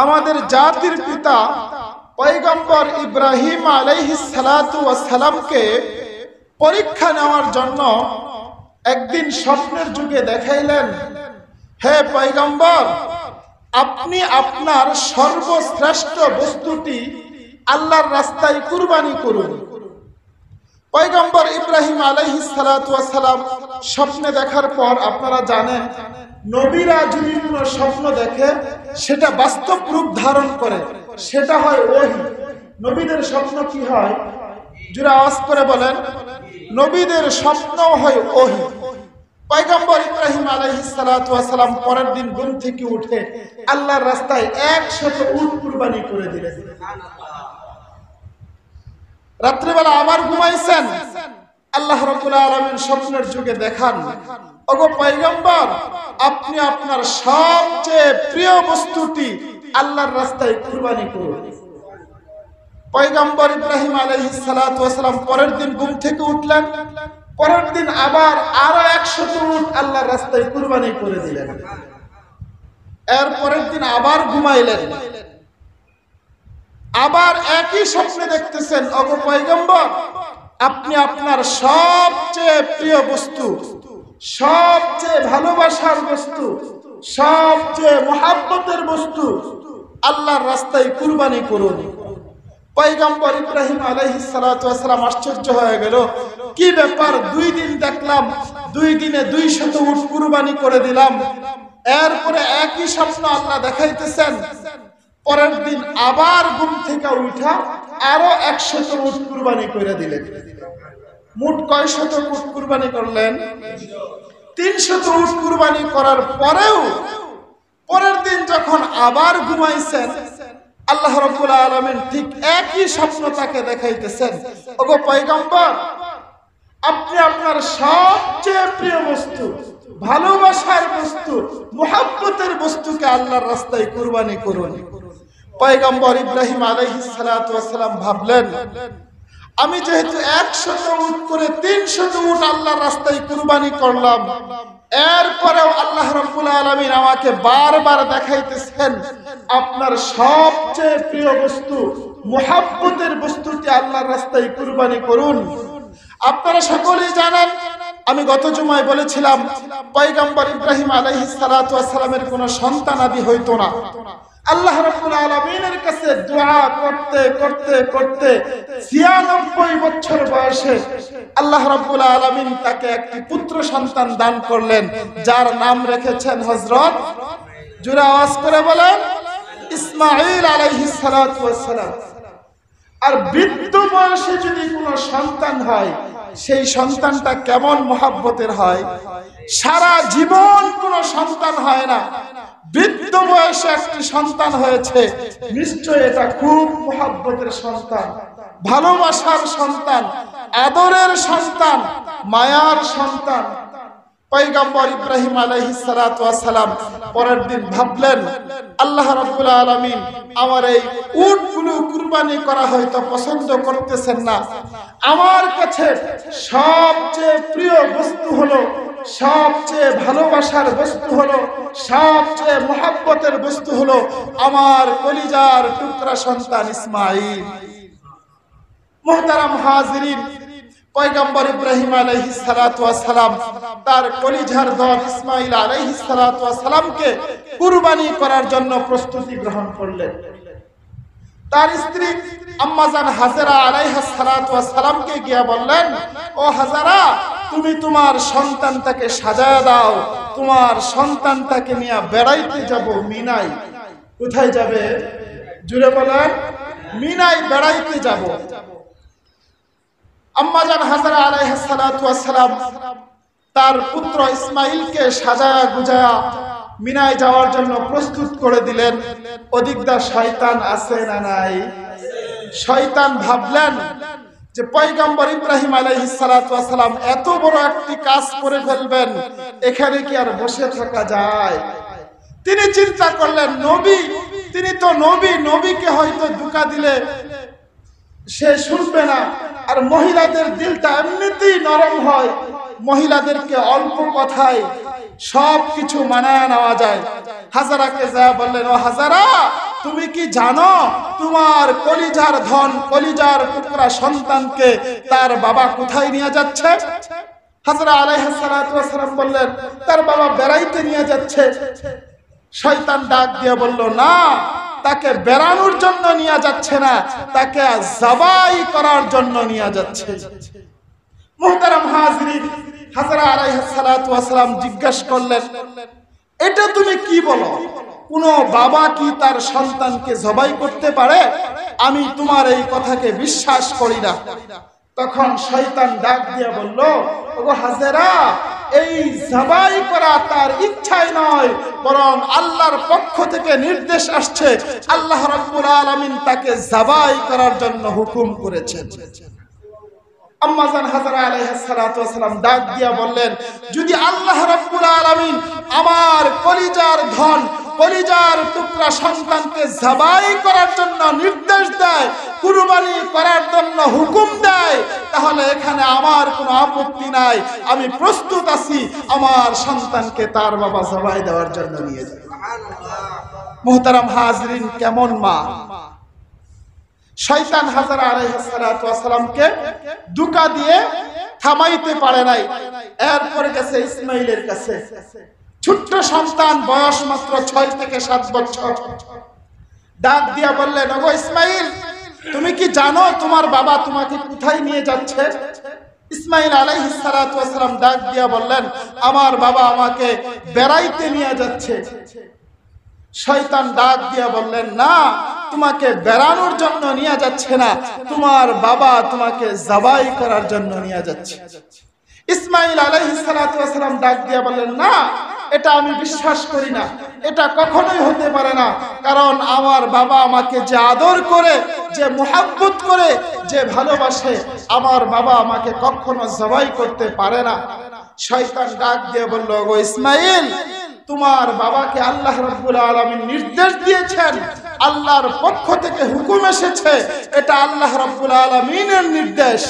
আমাদের জাতির পিতা পয়গম্বর ইব্রাহিম আলাইহিস সালাতু ওয়াস সালামকে পরীক্ষা নেওয়ার জন্য একদিন স্বপ্নের যুগে দেখাইলেন, হে পয়গম্বর, আপনি আপনার সর্বশ্রেষ্ঠ বস্তুটি আল্লাহর রাস্তায় কুরবানি করুন। পয়গম্বর ইব্রাহিম আলাইহিস সালাতু ওয়াস সালাম স্বপ্নে দেখার পর, আপনারা জানেন নবীরা যদি কোনো স্বপ্ন দেখে সেটা বাস্তব রূপ ধারণ করে, সেটা হয় ওহী। নবীদের স্বপ্ন কি হয়? জোরে আওয়াজ করে বলেন। নবীদের স্বপ্ন হয় ওহী। পয়গম্বর ইব্রাহিম আলাইহিস সালাতু ওয়াস সালাম পরের দিন ঘুম থেকে উঠে আল্লাহর রাস্তায় 100 উট কুরবানি করে দিলেন। রাত্রিবেলা আবার ঘুমাইছেন, আল্লাহ রাব্বুল আলামিন স্বপ্নের যুগে দেখান, ওগো পয়গম্বর, আপনি আপনার সবচেয়ে প্রিয় বস্তুটি আল্লাহর রাস্তায় কুরবানি করুন। পয়গম্বর ইব্রাহিম আলাইহিস সালাতু ওয়াস সালাম পরের দিন ঘুম থেকে উঠলেন, পরের দিন আবার আরো 100 উট আল্লাহর রাস্তায় কুরবানি করে দিলেন। এর পরের দিন আবার ঘুমাইলেন, আবার একই স্বপ্নে দেখতেছেন, ওগো পয়গম্বর, আপনি আপনার সবচেয়ে প্রিয় বস্তু, সবচেয়ে ভালোবাসার বস্তু, সবচেয়ে মহব্বতের বস্তু আল্লাহর রাস্তায় কুরবানি করুন। পয়গম্বর ইব্রাহিম আলাইহিস সালাতু ওয়াস সালাম আশ্চর্য হয়ে গেল, কি ব্যাপার, 2 দিন দেখলাম 2 দিনে 200 উট কুরবানি করে দিলাম, এরপরে একই স্বপ্ন আল্লাহ দেখাইতেছেন। পরের দিন আবার ঘুম থেকে উঠা আরো 100 উট কুরবানি করে দিলেন। মোট কয় শত উট কুরবানি করলেন? 300 উট কুরবানি করার পরেও পরের দিন যখন আবার ঘুমাইছেন, আল্লাহ রাব্বুল আলামিন ঠিক একই স্বপ্ন তাকে দেখাইতেছেন, ওগো পয়গম্বর, আপনি আপনার সবচেয়ে প্রিয় বস্তু, ভালোবাসার বস্তু, মুহাব্বতের বস্তুকে আল্লাহর রাস্তায় কুরবানি করুন। পয়গম্বর ইব্রাহিম আলাইহিস সালাতু ওয়াস সালাম ভাবলেন, আমি যেহেতু 100 উট করে 300 উট আল্লাহর রাস্তায় কুরবানি করলাম, এরপরেও আল্লাহ রাব্বুল আলামিন আমাকে বারবার দেখাইতেছেন, আপনার সবচেয়ে প্রিয় বস্তু, মুহাব্বতের বস্তুটি আল্লাহর রাস্তায় কুরবানি করুন। আপনারা সকলেই জানেন, আমি গত জুমায় বলেছিলাম, পয়গম্বর ইব্রাহিম আলাইহিস সালাতু ওয়াস সালামের কোনো সন্তানাদি হইতো না। আল্লাহ রাব্বুল আলামিনের কাছে দোয়া করতে করতে করতে 96 বছর বয়সে আল্লাহ রাব্বুল আলামিন তাকে একটি পুত্র সন্তান দান করলেন, যার নাম রেখেছেন হযরত, জোরে আওয়াজ করে বলেন, ইসমাঈল আলাইহিস সালাতু ওয়াস সালাম। আর বৃদ্ধ বয়সে যদি কোনো সন্তান হয়, সেই সন্তানটা কেমন মহব্বতের হয়? সারা জীবন কোনো সন্তান হয় না, বৃদ্ধ বয়সে একটি সন্তান হয়েছে, নিশ্চয় এটা খুব মহব্বতের সন্তান, ভালোবাসার সন্তান, আদরের সন্তান, মায়ার সন্তান। পয়গম্বর ইব্রাহিম আলাইহিস সালাতু ওয়াস সালাম পরের দিন ভাবলেন, আল্লাহ রাব্বুল আলামিন আমার এই উটগুলো কুরবানি করা হয়তো পছন্দ করতেছেন না, আমার কাছে সবচেয়ে প্রিয় বস্তু হলো, সবচেয়ে ভালোবাসার বস্তু হলো, সবচেয়ে মুহাব্বতের বস্তু হলো আমার কলিজার টুকরা সন্তান ইসমাঈল। মুহতারাম হাজিরিন, পয়গম্বর ইব্রাহিম আলাইহিস সালাতু ওয়াস সালাম তার কলিজার দল ইসমাঈল আলাইহিস সালাতু ওয়াস সালামকে কুরবানি করার জন্য প্রস্তুতি গ্রহণ করলেন। তার স্ত্রী আম্মা জান হাজেরা আলাইহিস সালাতু ওয়াস সালামকে গিয়ে বললেন, ও হাজেরা, তুমি তোমার সন্তানটাকে সাজায় দাও, তোমার সন্তানটাকে নিয়ে বেড়াইতে যাব মিনায়। কোথায় যাবে? জুড়ে বলেন, মিনায় বেড়াইতে যাব। আম্মা জান হাজেরা আলাইহিস সালাতু ওয়াস সালাম তার পুত্র ইসমাঈলকে সাজায়া গুজায়া মিনায় যাওয়ার জন্য প্রস্তুত করে দিলেন। ওদিকটা শয়তান আছে না নাই? শয়তান ভাবলেন যে পয়গম্বর ইব্রাহিম আলাইহিস সালাতু ওয়াস সালাম এত বড় একটি কাজ করে ফেলবেন, এখানে কি আর বসে থাকা যায়? তিনি চিন্তা করলেন, নবী, তিনি তো নবী, নবীকে হয়তো ধোঁকা দিলে সে শুনবে না, আর মহিলাদের দিলটা এমনিতেই নরম হয়, মহিলাদেরকে অল্প কথায় সবকিছু মানায় নেওয়া যায়। হাজারাকে যা বললেন, ও হাজারা, তুমি কি জানো তোমার কলিজার ধন, কলিজার টুকরা সন্তানকে তার বাবা কোথায় নিয়ে যাচ্ছে? হযরত আলাইহিস সালাতু ওয়াস সালাম বললেন, তার বাবা বেড়াইতে নিয়ে যাচ্ছে। শয়তান ডাক দিয়ে বলল, না, তাকে বেড়ানোর জন্য নিয়ে যাচ্ছে না, তাকে জবাই করার জন্য নিয়ে যাচ্ছে। মুহতারাম হাজিরিন, হযরত আলাইহিস সালাতু ওয়াস সালাম জিজ্ঞাসা করলেন, এটা তুমি কি বলো? কোন বাবা কি তার সন্তানকে জবাই করতে পারে? আমি তোমার এই কথাকে বিশ্বাস করি না। তখন শয়তান ডাক দিয়ে বলল, ওগো হাজেরা, এই জবাই করা তার ইচ্ছাই নয়, বরং আল্লাহর পক্ষ থেকে নির্দেশ আসছে। আল্লাহ রাব্বুল আলামিন তাকে জবাই করার জন্য হুকুম করেছেন। আম্মা জান হাজরা আলাইহিস সালাতু ওয়াস সালাম ডাক দিয়া বললেন, যদি আল্লাহ রাব্বুল আলামিন আমার কলিজার ধন, কলিজার টুকরা সন্তানকে জবাই করার জন্য নির্দেশ দেয়, কুরবানি করার জন্য হুকুম দেয়, তাহলে এখানে আমার কোনো আপত্তি নাই, আমি প্রস্তুত আছি আমার সন্তানকে তার বাবা জবাই দেওয়ার জন্য নিয়ে যাই। মুহতারাম হাজিরিন, কেমন মা! শয়তান হযরত আলাইহিস সালাতু ওয়াস সালামকে দুকা দিয়ে থামাইতে পারে নাই। এরপরে গেছে ইসমাইলের কাছে, ছোট্ট সন্তান, বয়স মাত্র 6 থেকে 7 বছর। ডাক দিয়া বললেন, ওগো ইসমাইল, তুমি কি জানো তোমার বাবা তোমাকে কোথায় নিয়ে যাচ্ছে? ইসমাইল আলাইহিস সালাতু ওয়াস সালাম ডাক দিয়া বললেন, আমার বাবা আমাকে বেড়াইতে নিয়ে যাচ্ছে। শয়তান ডাক দিয়া বললেন, না, তোমাকে বেড়ানোর জন্য নিয়ে যাচ্ছে না, তোমার বাবা তোমাকে জবাই করার জন্য নিয়ে যাচ্ছে। ইসমাইল আলাইহিস সালাতু ওয়াস সালাম ডাক দিয়া বললেন, না, এটা আমি বিশ্বাস করি না, এটা কখনোই হতে পারে না, কারণ আমার বাবা আমাকে যে আদর করে, যে মুহাব্বত করে, যে ভালোবাসে, আমার বাবা আমাকে কখনো জবাই করতে পারে না। শয়তান ডাক দিয়ে বলল, গো ইসমাইল, তোমার বাবাকে আল্লাহ রাব্বুল আলামিন নির্দেশ দিয়েছেন, আল্লাহর পক্ষ থেকে হুকুম এসেছে, এটা আল্লাহ রাব্বুল আলামিনের নির্দেশ।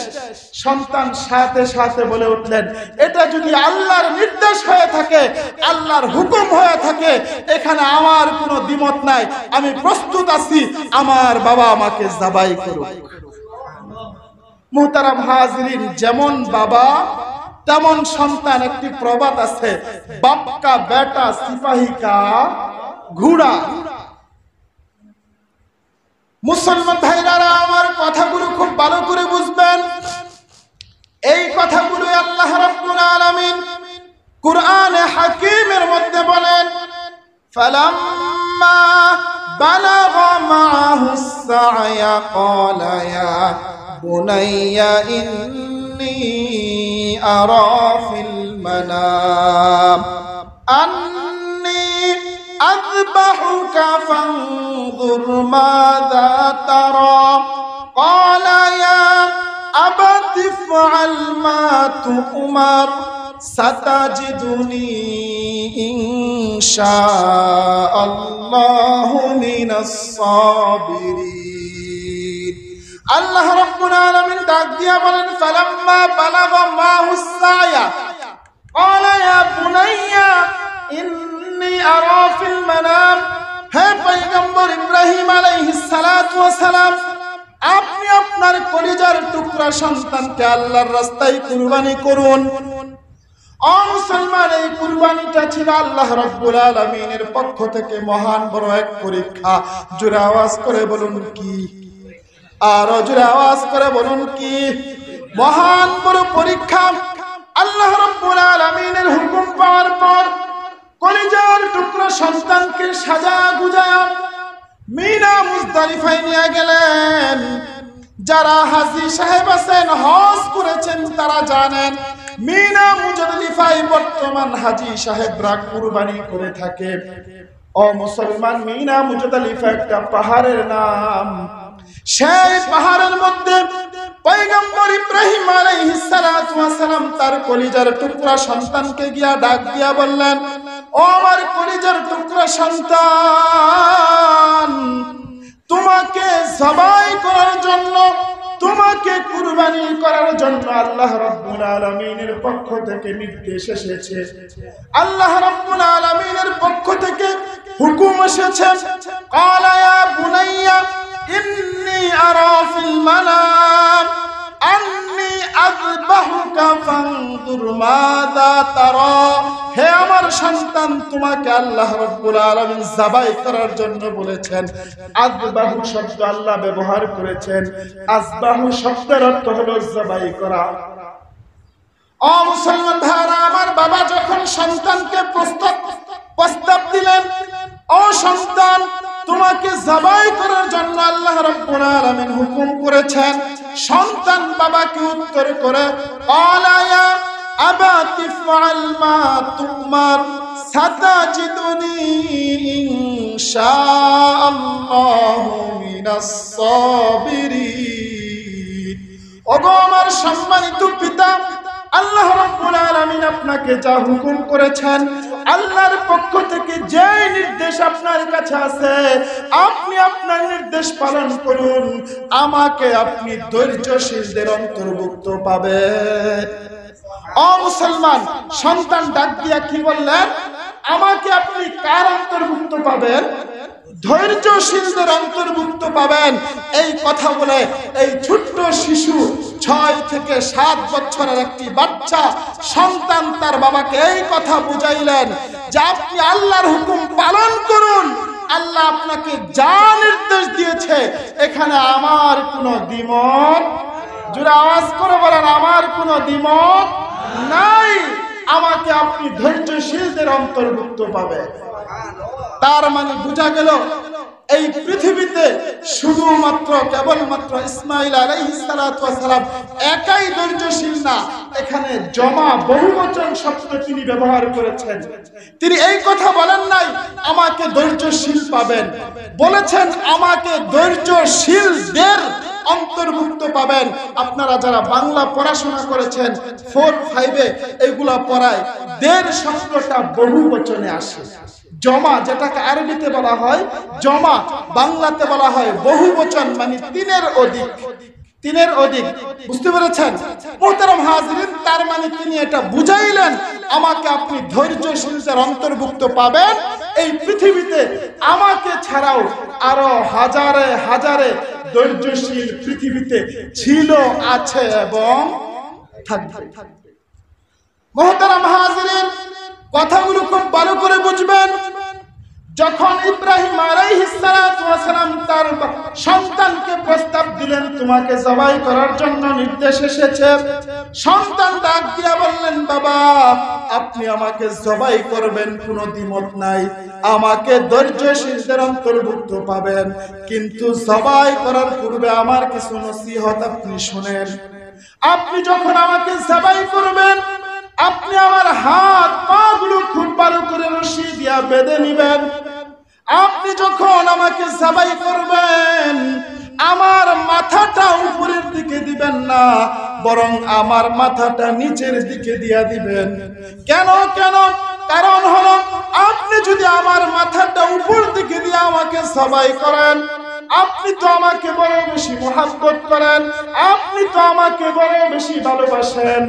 সন্তান সাথে সাথে বলে উঠলেন, এটা যদি আল্লাহর নির্দেশ হয়ে থাকে, আল্লাহর হুকুম হয়ে থাকে, এখানে আমার কোনো দ্বিমত নাই, আমি প্রস্তুত আছি, আমার বাবা আমাকে জবাই করুক। মুহতারাম হাজিরিন, যেমন বাবা তেমন সন্তান। একটি প্রবাদ আছে, বাপ কা বেটা সিপাহী কা ঘোড়া। মুসলমান ভাইরা আমার কথাগুলো খুব ভালো করে বুঝবেন। এই কথাগুলো আল্লাহ রাব্বুল আলামিন কুরআনে হাকীমের মধ্যে বলেন, ফালাম্মা বালাগা মাআহুস সা'য়া ক্বালা ইয়া বুনাইয়া ইন্নী আরা ফিল মানাম আন্নী আযবাহুকা ফানজুর মাযা তারা ক্বালা ইয়া আবাতি ইফআল মা তু'মার সাতাজিদুনি ইনশাআল্লাহু মিনাস সাবিরিন। আল্লাহ রাব্বুল আলামিন ডাক দিয়া বলেন, ফালাম্মা বালাগা মাহুস সায়া ক্বালা ইয়া বুনাইয়া ইন্নী আরা ফিল মানাম। হে পয়গম্বর ইব্রাহিম আলাইহিস সালাতু ওয়াস সালাম, আপনি আপনার কলিজার টুকরা সন্তানকে আল্লাহর রাস্তায় কুরবানি করুন। ও মুসলমান, এই কুরবানিটা ছিল আল্লাহ রাব্বুল আলামিনের পক্ষ থেকে মহান বড় এক পরীক্ষা। জোরে আওয়াজ করে বলুন কি? আর জোরে আওয়াজ করে বলুন কি? মহান বড় পরীক্ষা। আল্লাহ রাব্বুল আলামিনের হুকুম পাওয়ার পর কলিজার টুকরা সন্তানকে সাজা গুজায়া মিনা মুজদালিফায় নিয়ে গেলেন। যারা হাজী সাহেব আছেন, হজ করেছেন, তারা জানেন মিনা মুজদালিফায় বর্তমান হাজী সাহেবরা কুরবানি করে থাকে। ও মুসলমান, মিনা মুজদালিফা একটা পাহাড়ের নাম। সেই পাহাড়ের মধ্যে পয়গম্বর ইব্রাহিম আলাইহিস সালাতু ওয়াস সালাম তার কলিজার টুকরা সন্তানকে গিয়া ডাক দিয়া বললেন, ও আমার কলিজার টুকরা সন্তান, তোমাকে জবাই করার জন্য, তোমাকে কুরবানি করার জন্য আল্লাহ রাব্বুল আলামিনের পক্ষ থেকে নির্দেশ এসেছে। আল্লাহ রাব্বুল আলামিনের পক্ষ থেকে হুকুম এসেছে। ক্বালা ইয়া তারা ফিল মানাম আন্নী আযবাহুকা ফানজুর মাযা তারা। হে আমার সন্তান, তোমাকে আল্লাহ রাব্বুল আলামিন জবাই করার জন্য বলেছেন। আযবাহু শব্দ আল্লাহ ব্যবহার করেছেন। আযবাহু শব্দের অর্থ হলো জবাই করা। ও মুসলমান ভাইরা আমার, বাবা যখন সন্তানকে প্রস্তাব দিলেন, ও সন্তান তোমাকে জবাই করার জন্য আল্লাহ রাব্বুল আলামিন হুকুম করেছেন, সন্তান বাবাকে উত্তর করে ক্বালা ইয়া আবাতি ফাআল মা তুমার সাতাজিদুনি ইনশাআল্লাহু মিনাস সাবিরিন। ওগো আমার সম্মানিত পিতা, আল্লাহ রাব্বুল আলামিন আপনাকে যা হুকুম করেছেন, আল্লাহর পক্ষ থেকে যে নির্দেশ আপনার কাছে আছে, আপনি আপনার নির্দেশ পালন করুন। আমাকে আপনি ধৈর্যশীলদের অন্তর্ভুক্ত পাবেন। ও মুসলমান, সন্তান ডাক দিয়া কি বললেন? আমাকে আপনি কার অন্তর্ভুক্ত পাবেন? ধৈর্যশীলদের অন্তর্ভুক্ত পাবেন। এই কথা বলে এই ছোট্ট শিশু 6 থেকে 7 বছরের একটি বাচ্চা সন্তান তার বাবাকে এই কথা বুঝাইলেন যে আপনি আল্লাহর হুকুম পালন করুন। আল্লাহ আপনাকে যা নির্দেশ দিয়েছে এখানে আমার কোনো দ্বিমত, জোরে আওয়াজ করে বলেন, আমার কোনো দ্বিমত নাই। আমাকে আপনি ধৈর্যশীলদের অন্তর্ভুক্ত পাবেন। তার মানে বোঝা গেল এই পৃথিবীতে শুধুমাত্র কেবলমাত্র ইসমাঈল আলাইহিস সালাতু ওয়াস সালাম একাই ধৈর্যশীল না, এখানে জমা বহুবচন শব্দ তিনি ব্যবহার করেছেন। তিনি এই কথা বলেন নাই আমাকে ধৈর্যশীল পাবেন, বলেছেন আমাকে ধৈর্যশীলদের অন্তর্ভুক্ত পাবেন। আপনারা যারা বাংলা পড়াশোনা করেছেন 4-5-এ এগুলা পড়ায় দের শব্দটা বহুবচনে আসে। জমা যেটাকে আরবিতে বলা হয় জমা, বাংলাতে বলা হয় বহুবচন, মানে 3-এর অধিক। 3-এর অধিক, বুঝতে পেরেছেন মুহতারাম হাজিরিন? তার মানে তিনি এটা বুঝাইলেন আমাকে আপনি ধৈর্যশীলদের অন্তর্ভুক্ত পাবেন। এই পৃথিবীতে আমাকে ছাড়াও আরো হাজারে হাজারে ধৈর্যশীল পৃথিবীতে ছিল, আছে এবং থাকবে। মুহতারাম হাজিরিন, কথাগুলো খুব ভালো করে বুঝবেন। যখন ইব্রাহিম আলাইহিস সালাতু ওয়াস সালাম তার সন্তানকে প্রস্তাব দিলেন তোমাকে জবাই করার জন্য নির্দেশ এসেছে, সন্তান ডাক দিয়া বললেন বাবা আপনি আমাকে জবাই করবেন, কোনো দ্বিমত নাই, আমাকে ধৈর্যশীলদের অন্তর্ভুক্ত পাবেন, কিন্তু জবাই করার পূর্বে আমার কিছু নসিহত আপনি শুনেন। আপনি যখন আমাকে জবাই করবেন আপনি আমার হাত পা গুলো খুব ভালো করে রশি দিয়া বেঁধে নিবেন। আপনি যখন আমাকে জবাই করবেন আমার মাথাটা উপরের দিকে দিবেন না, বরং আমার মাথাটা নিচের দিকে দিয়া দিবেন। কেন? কারণ হলো আপনি যদি আমার মাথাটা উপর দিকে দিয়ে আমাকে জবাই করেন, আপনি তো আমাকে বড় বেশি মহব্বত করেন, আপনি তো আমাকে বড় বেশি ভালোবাসেন,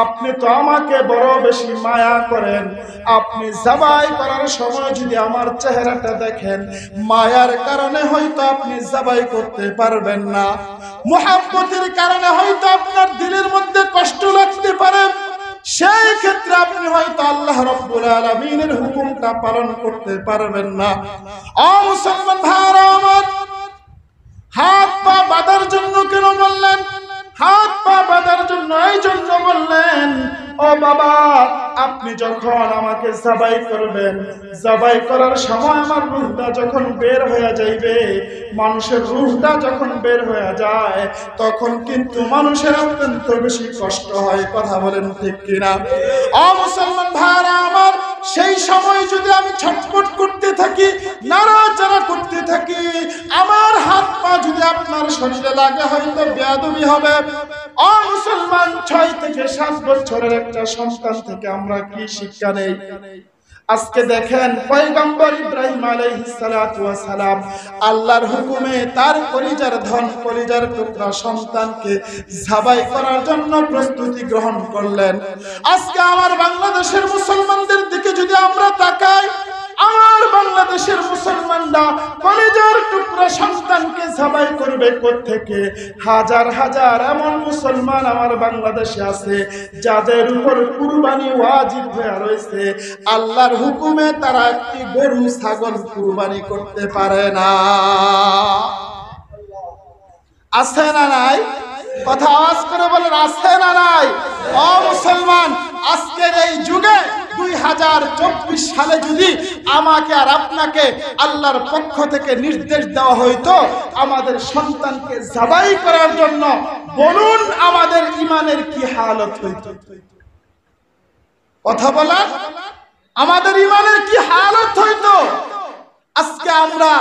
আপনি তো আমাকে বড় বেশি মায়া করেন। আপনি জবাই করার সময় যদি আমার চেহারাটা দেখেন, মায়ার কারণে হয়তো আপনি জবাই করতে পারবেন না, মহব্বতের কারণে হয়তো আপনার দিলের মধ্যে কষ্ট লাগতে পারে, সেই ক্ষেত্রে আপনি হয়তো আল্লাহ রাব্বুল আলামিনের হুকুমটা পালন করতে পারবেন না। ও মুসলমান ভাইরা আমার, হাত পা বাঁধার জন্য কেন বললেন? হাত পা বাঁধার জন্য এই জন্য বললেন, ও বাবা আপনি যখন আমাকে জবাই করবেন, জবাই করার সময় আমার রূহটা যখন বের হয়ে যাইবে, মানুষের রূহটা যখন বের হয়ে যায় তখন কিন্তু মানুষের অত্যন্ত বেশি কষ্ট হয়। কথা বলেন ঠিক কিনা? ও মুসলমান ভাইরা আমার, সেই সময় যদি আমি ছটফট করতে থাকি, নাড়াচাড়া করতে থাকি, আমার হাত পা যদি আপনার শরীরে লাগে হয়তো বেয়াদবি হবে। ও মুসলমান, 6 থেকে 7 বছরের একটা সন্তান থেকে আমরা কি শিক্ষা নেই? আজকে দেখেন পয়গম্বর ইব্রাহিম আলাইহিস সালাতু ওয়াস সালাম আল্লাহর হুকুমে তার কলিজার ধন, কলিজার টুকরা সন্তানকে জবাই করার জন্য প্রস্তুতি গ্রহণ করলেন। আজকে আমার বাংলাদেশের মুসলমানদের দিকে যদি আমরা তাকাই, আমার বাংলাদেশের মুসলমানরা কলেজের টুকরা সন্তানকে জবাই করবে কোত্থেকে? হাজার হাজার এমন মুসলমান আমার বাংলাদেশে আছে যাদের উপর কুরবানি ওয়াজিব হয়ে রয়েছে। আল্লাহর হুকুমে তারা একটি গরু ছাগল কুরবানি করতে পারে না। আছে না নাই? কথা আওয়াজ করে বলেন, আছে না নাই? ও মুসলমান, আজকের এই যুগে 2024 সালে যদি আমাকে আর আপনাকে আল্লাহর পক্ষ থেকে নির্দেশ দেওয়া হইতো আমাদের সন্তানকে জবাই করার জন্য, বলুন আমাদের ঈমানের কি হালত হইতো? কথা বলেন, আমাদের ঈমানের কি হালত হইতো? আজকে আমরা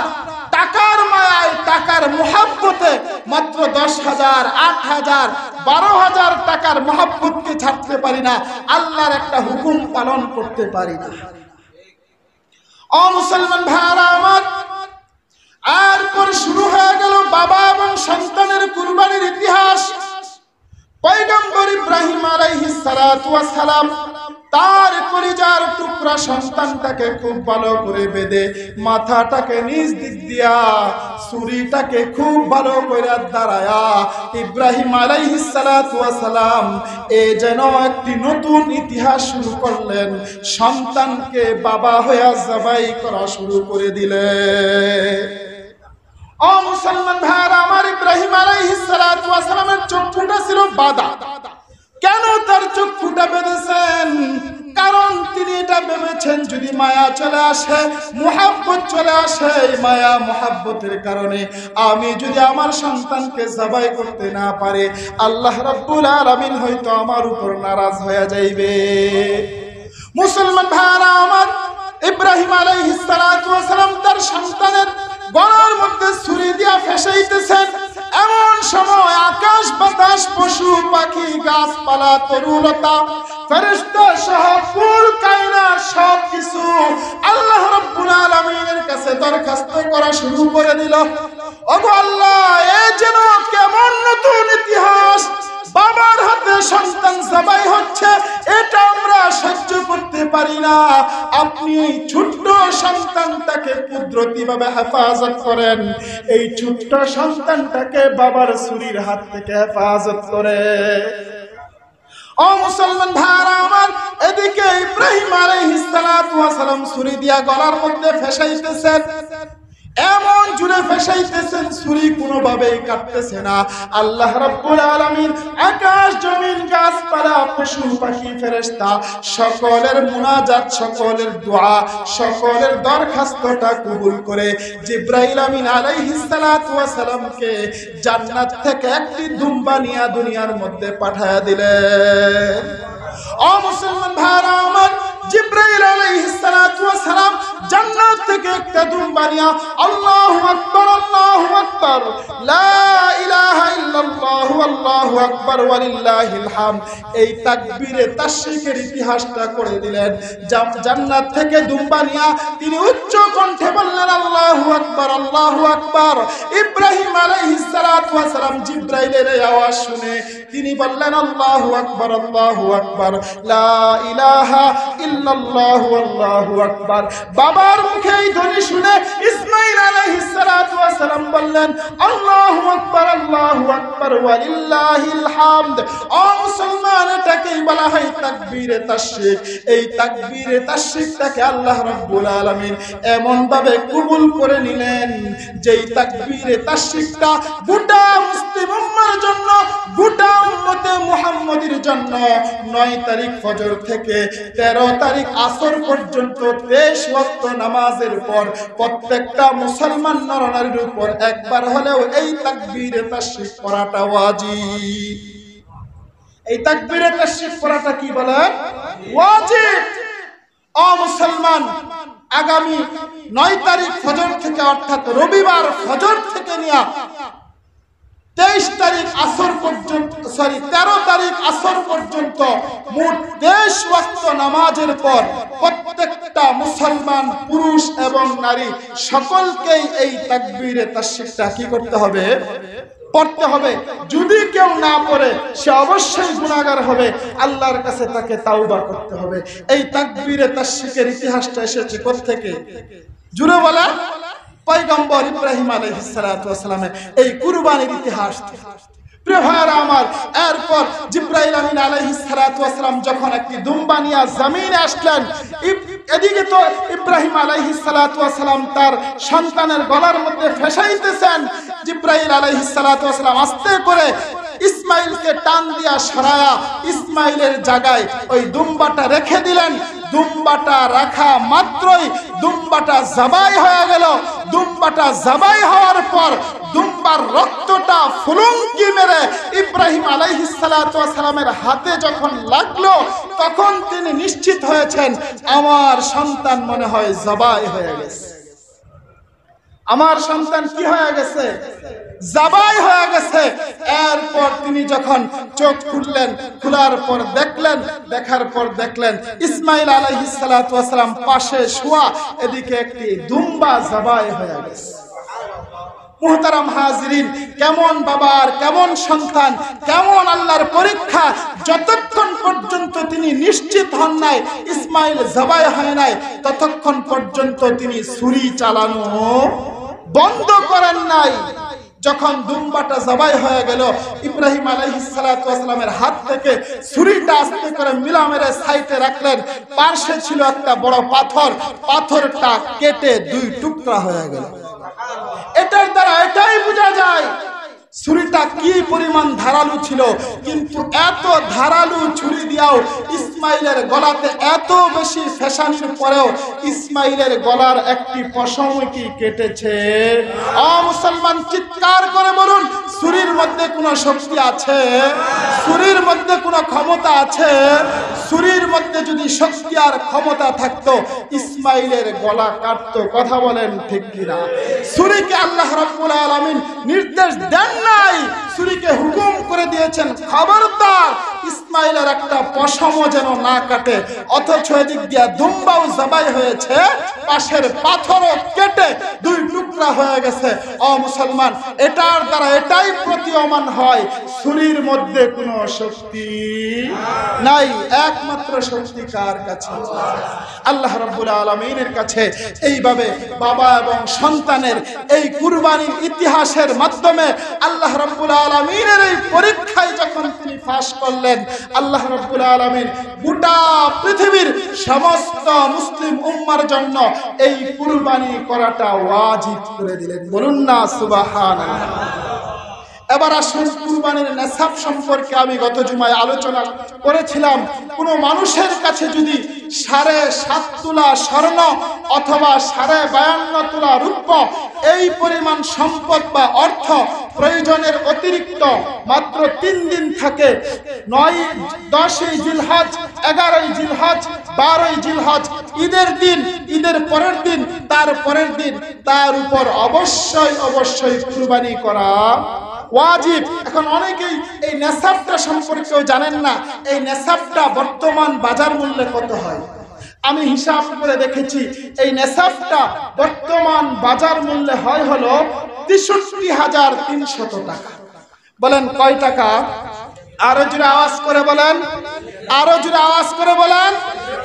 টাকার মায়ায়, টাকার মোহাব্বতে মাত্র 10,000, 8,000, 12,000 টাকার মোহাব্বতকে ছাড়তে পারি না, আল্লাহর একটা হুকুম পালন করতে পারি না। ও মুসলমান ভাইরা আমার, এরপর শুরু হয়ে গেল বাবা এবং সন্তানের কুরবানির ইতিহাস। পয়গম্বর ইব্রাহিম আলাইহিস সালাতু ওয়াস সালাম তার কলিজার টুকরা সন্তানটাকে খুব ভালো করে বেঁধে মাথাটাকে নিচ দিক দিয়া ছুরিটাকে খুব ভালো করে দাঁড়ায়া ইব্রাহিম আলাইহিস সালাতু ওয়াস সালাম এ যেন একটি নতুন ইতিহাস শুরু করলেন। সন্তানকে বাবা হয়ে জবাই করা শুরু করে দিলেন। ও মুসলমান ভাইরা আমার, ইব্রাহিম আলাইহিস সালাতু ওয়াস সালামের চক্ষুটা ছিল বাঁধা। কেন তার চক্ষুটা বেঁধেছেন? কারণ তিনি এটা ভেবেছেন যদি মায়া চলে আসে, মুহাব্বত চলে আসে, এই মায়া মুহাব্বতের কারণে আমি যদি আমার সন্তানকে জবাই করতে না পারে আল্লাহ রাব্বুল আলামিন হয়তো আমার উপর নারাজ হয়ে যাইবে। মুসলমান ভাইরা আমার, ইব্রাহিম আলাইহিস সালাতু ওয়াস সালাম তার সন্তানের গলার মধ্যে ছুরি দিয়া ফেসাইতেছেন। এমন সময় আকাশ বাতাস, পশু পাখি, গাছপালা, তরুলতা, ফেরেশতা সহ কুল কায়নাত সবকিছু আল্লাহ রাব্বুল আলামিনের কাছে দরখাস্ত করা শুরু করে দিল। ওগো আল্লাহ, এ যেন কেমন নতুন ইতিহাস! বাবার হাতে সন্তান জবাই হচ্ছে, এটা আমরা সহ্য করতে পারি না। আপনি এই ছোট্ট সন্তানটাকে কুদরতিভাবে হেফাজত করেন। এই ছোট্ট সন্তানটাকে বাবার ছুরির হাত থেকে হেফাজত করে। ও মুসলমান ভাইরা আমার, এদিকে ইব্রাহিম আলাইহিস সালাতু ওয়াস সালাম ছুরি দিয়া গলার মধ্যে ফেসাইতেছেন। এমন জুড়ে ফেসাইতেছেন, ছুরি কোনোভাবেই কাটতেছে না। আল্লাহ রাব্বুল আলামিন আকাশ জমিন গাছপালা পশু পাখি ফেরেশতা সকলের মুনাজাত, সকলের দোয়া, সকলের দরখাস্তটা কবুল করে জিবরাইল আমিন আলাইহিস সালাতু ওয়াস সালামকে জান্নাত থেকে একটি দুম্বা নিয়ে দুনিয়ার মধ্যে পাঠায়া দিলেন। ও মুসলমান ভাইরা আমার, জিবরাইল আলাইহিস সালাতু ওয়াস সালাম জান্নাত থেকে একটা দুম্বা নিয়া আল্লাহু আকবার, আল্লাহু আকবার, লা ইলাহা ইল্লাল্লাহ, আল্লাহু আকবার, ওয়ালিল্লাহিল হামদ, এই তাকবীরে তাশরিকের ইতিহাসটা করে দিলেন। জান্নাত থেকে দুম্বা নিয়া তিনি উচ্চ কণ্ঠে বললেন আল্লাহু আকবার, আল্লাহু আকবার। ইব্রাহিম আলাইহিস সালাতু ওয়াস সালাম জিবরাইলের এই আওয়াজ শুনে তিনি বললেন আল্লাহু আকবার, আল্লাহু আকবার, লা ইলাহা ইল্লাল্লাহ, আল্লাহু আকবার। বাবার মুখে এই ধ্বনি শুনে ইসমাঈল আলাইহিস সালাতু ওয়াস সালাম বললেন আল্লাহু আকবার, আল্লাহু আকবার, ওয়ালিল্লাহিল হামদ। ও মুসলমান, এটাকেই বলা হয় তাকবীরে তাশরিক। এই তাকবীরে তাশরিকটাকে আল্লাহ রাব্বুল আলামিন এমন ভাবে কবুল করে নিলেন যেই তাকবীরে তাশরিকটা গোটা মুসলিম উম্মার জন্য, গোটা উম্মতে মুহাম্মাদির জন্য 9 তারিখ ফজর থেকে 13 তারিখ আসর পর্যন্ত 23 ওয়াক্ত নামাজের পর প্রত্যেকটা মুসলমান নরনারীর উপর একবার হলেও এই তাকবীরে তাশরিক পড়াটা ওয়াজিব। এই তাকবীরে তাশরিক পড়াটা কি বলেন? ওয়াজিব। ও মুসলমান, আগামী 9 তারিখ ফজর থেকে, অর্থাৎ রবিবার ফজর থেকে নিয়ে 23 তারিখ আসর পর্যন্ত 13 তারিখ আসর পর্যন্ত মোট 23 ওয়াক্ত নামাজের পর প্রত্যেকটা মুসলমান পুরুষ এবং নারী সকলকেই এই তাকবীরে তাশরিকটা কি করতে হবে, পড়তে হবে। যদি কেউ না পড়ে সে অবশ্যই গুনাহগার হবে, আল্লাহর কাছে তাকে তাওবা করতে হবে। এই তাকবীরে তাশরিকের ইতিহাসটা এসেছে কোথা থেকে? জুড়ে বলা পয়গম্বর ইব্রাহিম আলাইহিস সালাতু ওয়াস সালামের এই কুরবানির ইতিহাস। প্রিয় ভাইরা আমার, এরপর জিবরাইল আমিন আলাইহিস সালাতু ওয়াস সালাম যখন একটি দুম্বা নিয়ে জমিনে আসলেন, এদিকে তো ইব্রাহিম আলাইহিস সালাতু ওয়াস সালাম তার সন্তানের গলার মধ্যে ফেসাইতেছেন। জিবরাইল আলাইহিস সালাতু ওয়াস সালাম আস্তে করে ইসমাইলকে টান দিয়া সরায়া ইসমাইলের জায়গায় ওই দুম্বাটা রেখে দিলেন। দুম্বাটা রাখা মাত্রই দুম্বাটা জবাই হয়ে গেল। দুম্বাটা জবাই হওয়ার পর দুম্বার রক্তটা ফুলুঙ্কি মেরে ইব্রাহিম আলাইহিস সালাতু ওয়াস সালামের হাতে যখন লাগলো, তখন তিনি নিশ্চিত হয়েছেন আমার সন্তান মনে হয় জবাই হয়ে গেছে। আমার সন্তান কি হয়ে গেছে? জবাই হয়ে গেছে। এরপর তিনি যখন চোখ খুললেন, খোলার পর দেখলেন, দেখার পর দেখলেন ইসমাইল আলাইহিস সালাতু ওয়াস সালাম পাশে শোয়া, এদিকে একটি দুম্বা জবাই হয়ে গেছে। মুহতারাম হাজিরিন, কেমন বাবার কেমন সন্তান, কেমন আল্লাহর পরীক্ষা! যতক্ষণ পর্যন্ত তিনি নিশ্চিত হন নাই ইসমাইল জবাই হয় নাই, ততক্ষণ পর্যন্ত তিনি ছুরি চালানো বন্ধ করেন নাই। যখন দুম্বাটা জবাই হয়ে গেল, ইব্রাহিম আলাইহিস সালাতু ওয়াস সালামের হাত থেকে ছুরিটা আস্তে করে মিলামেরে সাইডে রাখলেন। পাশে ছিল একটা বড় পাথর, পাথরটা কেটে 2 টুকরা হয়ে গেল। এটার দ্বারা এটাই বোঝা যায় ছুরিটা কি পরিমাণ ধারালু ছিল। কিন্তু এত ধারালু ছুরি দিয়াও ইসমাইলের গলাতে এত বেশি ফেসানির পরেও ইসমাইলের গলার একটি পশম কি কেটেছে? মুসলমান চিৎকার করে বলুন, ছুরির মধ্যে কোনো শক্তি আছে? ছুরির মধ্যে কোনো ক্ষমতা আছে? ছুরির মধ্যে যদি শক্তি আর ক্ষমতা থাকতো ইসমাইলের গলা কাটতো। কথা বলেন ঠিক কিনা? ছুরিকে আল্লাহ রাব্বুল আলামিন নির্দেশ দেন নাই, ছুরিকে হুকুম করে দিয়েছেন খবরদার ইসমাইলের একটা পশমও যেন না কাটে। অথচ এদিক দিয়া দুম্বাও জবাই হয়েছে, পাশের পাথরও কেটে 2 টুকরা হয়ে গেছে। মুসলমান, এটার দ্বারা এটাই প্রতীয়মান হয় ছুরির মধ্যে কোনো শক্তি নাই। একমাত্র শক্তি কার কাছে? আল্লাহ রাব্বুল আলামিনের কাছে। এইভাবে বাবা এবং সন্তানের এই কুরবানির ইতিহাসের মাধ্যমে আল্লাহ রাব্বুল আলামিনের এই পরীক্ষায় যখন তিনি পাস করলেন, আল্লাহ রাব্বুল আলামিন গোটা পৃথিবীর সমস্ত মুসলিম উম্মার জন্য এই কুরবানি করাটা ওয়াজিব করে দিলেন। বলুন না সুবহানাল্লাহ। এবার আসুন কুরবানির নেসাব সম্পর্কে আমি গত জুমায় আলোচনা করেছিলাম। কোনো মানুষের কাছে যদি 7.5 তোলা স্বর্ণ অথবা 52.5 তোলা রূপ্য এই পরিমাণ সম্পদ বা অর্থ প্রয়োজনের অতিরিক্ত মাত্র 3 দিন থাকে, 9-10 জিলহজ, 11 জিলহজ, 12 জিলহজ, ঈদের দিন, ঈদের পরের দিন, তার পরের দিন, তার উপর অবশ্যই কুরবানি করা ওয়াজিব। এখন অনেকেই এই নেসাবটা সম্পর্কেও জানেন না। এই নেসাবটা বর্তমান বাজার মূল্যে কত হয়? আমি হিসাব করে দেখেছি, এই নেসাবটা বর্তমান বাজার মূল্যে হয় হলো 63,300 টাকা। বলেন কয় টাকা? আরো জোরে আওয়াজ করে বলেন, আরো জোরে আওয়াজ করে বলেন।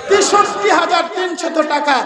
63,300 টাকা।